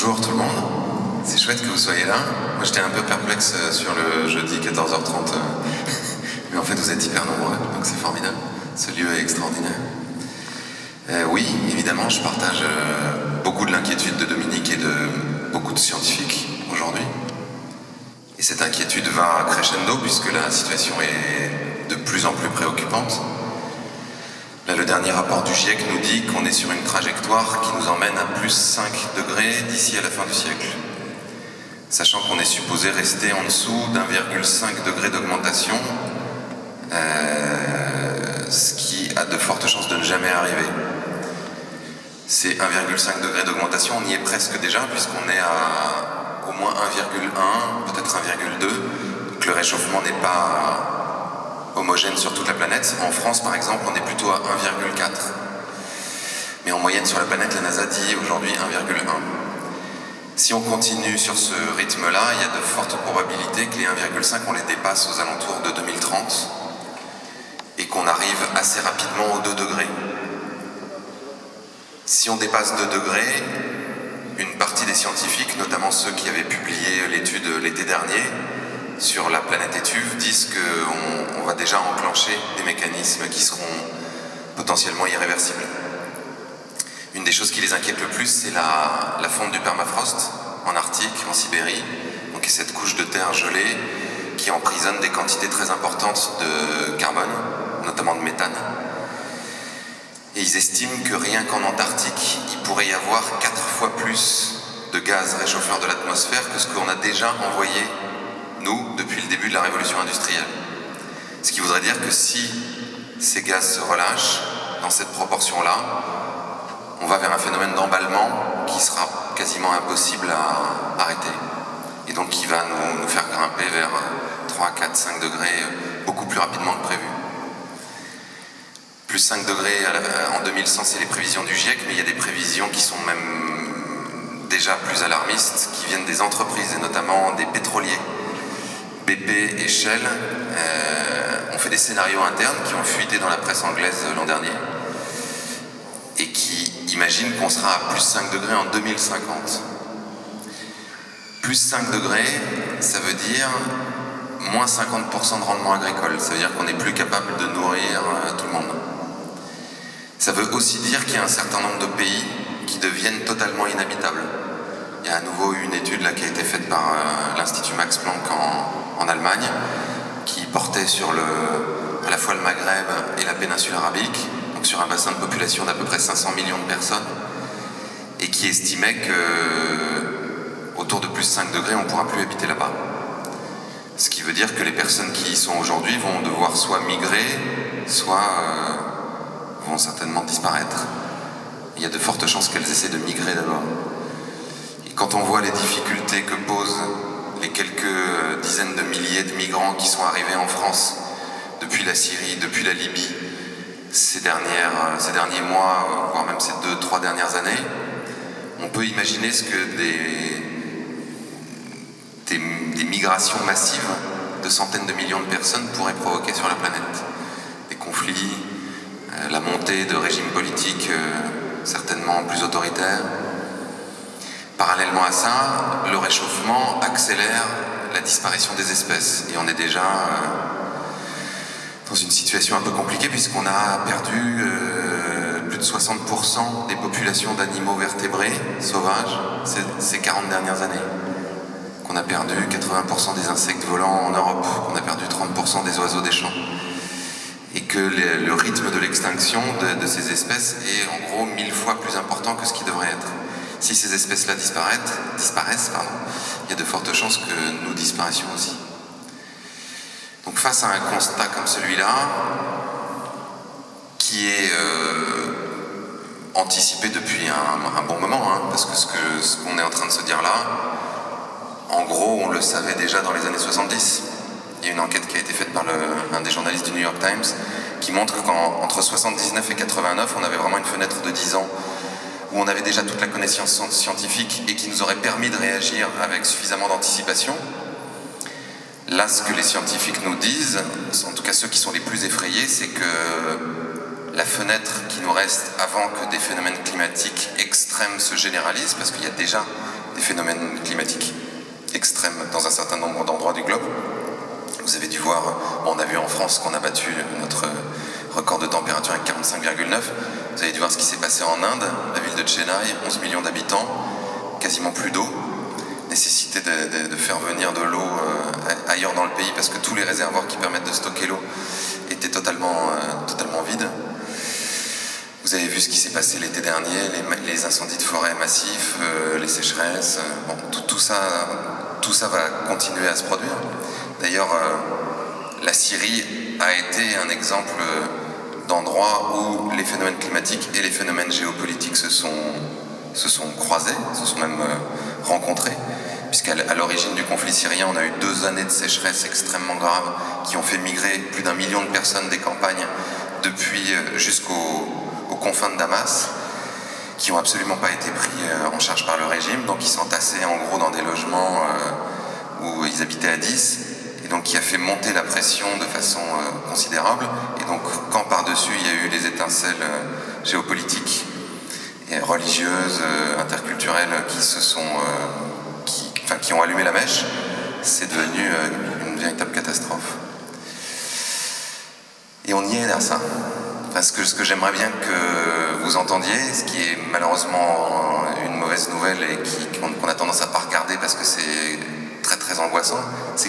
Bonjour tout le monde, c'est chouette que vous soyez là. Moi j'étais un peu perplexe sur le jeudi 14h30, mais en fait vous êtes hyper nombreux, donc c'est formidable. Ce lieu est extraordinaire. Oui, évidemment, je partage beaucoup de l'inquiétude de Dominique et de beaucoup de scientifiques aujourd'hui. Et cette inquiétude va crescendo puisque la situation est de plus en plus préoccupante. Là, le dernier rapport du GIEC nous dit qu'on est sur une trajectoire qui nous emmène à plus 5 degrés d'ici à la fin du siècle. Sachant qu'on est supposé rester en dessous d'1,5 degré d'augmentation, ce qui a de fortes chances de ne jamais arriver. C'est 1,5 degré d'augmentation, on y est presque déjà puisqu'on est à au moins 1,1, peut-être 1,2, donc le réchauffement n'est pas homogène sur toute la planète. En France, par exemple, on est plutôt à 1,4. Mais en moyenne sur la planète, la NASA dit aujourd'hui 1,1. Si on continue sur ce rythme-là, il y a de fortes probabilités que les 1,5, on les dépasse aux alentours de 2030 et qu'on arrive assez rapidement aux 2 degrés. Si on dépasse 2 degrés, une partie des scientifiques, notamment ceux qui avaient publié l'étude l'été dernier, sur la planète Étuve, disent qu'on va déjà enclencher des mécanismes qui seront potentiellement irréversibles. Une des choses qui les inquiète le plus, c'est la fonte du permafrost en Arctique, en Sibérie, donc cette couche de terre gelée qui emprisonne des quantités très importantes de carbone, notamment de méthane. Et ils estiment que rien qu'en Antarctique, il pourrait y avoir 4 fois plus de gaz réchauffeurs de l'atmosphère que ce qu'on a déjà envoyé nous, depuis le début de la révolution industrielle. Ce qui voudrait dire que si ces gaz se relâchent dans cette proportion-là, on va vers un phénomène d'emballement qui sera quasiment impossible à arrêter. Et donc qui va nous faire grimper vers 3, 4, 5 degrés beaucoup plus rapidement que prévu. Plus 5 degrés en 2100, c'est les prévisions du GIEC, mais il y a des prévisions qui sont même déjà plus alarmistes, qui viennent des entreprises et notamment des pétroliers. BP et Shell ont fait des scénarios internes qui ont fuité dans la presse anglaise l'an dernier et qui imaginent qu'on sera à plus 5 degrés en 2050. Plus 5 degrés, ça veut dire moins 50% de rendement agricole. Ça veut dire qu'on n'est plus capable de nourrir tout le monde. Ça veut aussi dire qu'il y a un certain nombre de pays qui deviennent totalement inhabitables. Il y a à nouveau une étude là qui a été faite par l'Institut Max Planck en Allemagne, qui portait sur à la fois le Maghreb et la péninsule arabique, donc sur un bassin de population d'à peu près 500 millions de personnes, et qui estimait que autour de plus 5 degrés, on ne pourra plus habiter là-bas. Ce qui veut dire que les personnes qui y sont aujourd'hui vont devoir soit migrer, soit vont certainement disparaître. Il y a de fortes chances qu'elles essaient de migrer d'abord. Et quand on voit les difficultés que posent les quelques dizaines de milliers de migrants qui sont arrivés en France depuis la Syrie, depuis la Libye, ces derniers mois, voire même ces 2-3 dernières années, on peut imaginer ce que des migrations massives de centaines de millions de personnes pourraient provoquer sur la planète. Des conflits, la montée de régimes politiques certainement plus autoritaires. Parallèlement à ça, le réchauffement accélère la disparition des espèces. Et on est déjà dans une situation un peu compliquée puisqu'on a perdu plus de 60% des populations d'animaux vertébrés sauvages ces 40 dernières années. Qu'on a perdu 80% des insectes volants en Europe, qu'on a perdu 30% des oiseaux des champs. Et que le rythme de l'extinction de ces espèces est en gros 1000 fois plus important que ce qui devrait être. Si ces espèces-là disparaissent, il y a de fortes chances que nous disparaissions aussi. Donc face à un constat comme celui-là, qui est anticipé depuis un bon moment, parce que ce qu'on est en train de se dire là, en gros, on le savait déjà dans les années 70. Il y a une enquête qui a été faite par un des journalistes du New York Times qui montre qu'entre 79 et 89, on avait vraiment une fenêtre de 10 ans où on avait déjà toute la connaissance scientifique et qui nous aurait permis de réagir avec suffisamment d'anticipation. Là, ce que les scientifiques nous disent, en tout cas ceux qui sont les plus effrayés, c'est que la fenêtre qui nous reste avant que des phénomènes climatiques extrêmes se généralisent, parce qu'il y a déjà des phénomènes climatiques extrêmes dans un certain nombre d'endroits du globe. Vous avez dû voir, on a vu en France qu'on a battu notre record de température avec 45,9. Vous avez dû voir ce qui s'est passé en Inde, la ville de Chennai, 11 millions d'habitants, quasiment plus d'eau, nécessité de faire venir de l'eau ailleurs dans le pays parce que tous les réservoirs qui permettent de stocker l'eau étaient totalement vides. Vous avez vu ce qui s'est passé l'été dernier, les incendies de forêt massifs, les sécheresses, bon, tout ça va continuer à se produire. D'ailleurs, la Syrie a été un exemple d'endroit où les phénomènes climatiques et les phénomènes géopolitiques se sont croisés, se sont même rencontrés, puisqu'à l'origine du conflit syrien, on a eu 2 années de sécheresse extrêmement graves qui ont fait migrer plus d'1 million de personnes des campagnes depuis jusqu'aux confins de Damas, qui n'ont absolument pas été pris en charge par le régime, donc ils s'entassaient en gros dans des logements où ils habitaient à 10, et donc qui a fait monter la pression de façon considérable. Et donc quand par-dessus il y a eu les étincelles géopolitiques et religieuses, interculturelles qui ont allumé la mèche, c'est devenu une véritable catastrophe. Et on y est à ça. Enfin, ce que j'aimerais bien que vous entendiez, ce qui est malheureusement une mauvaise nouvelle et qu'on a tendance à pas regarder parce que c'est très très angoissant, c'est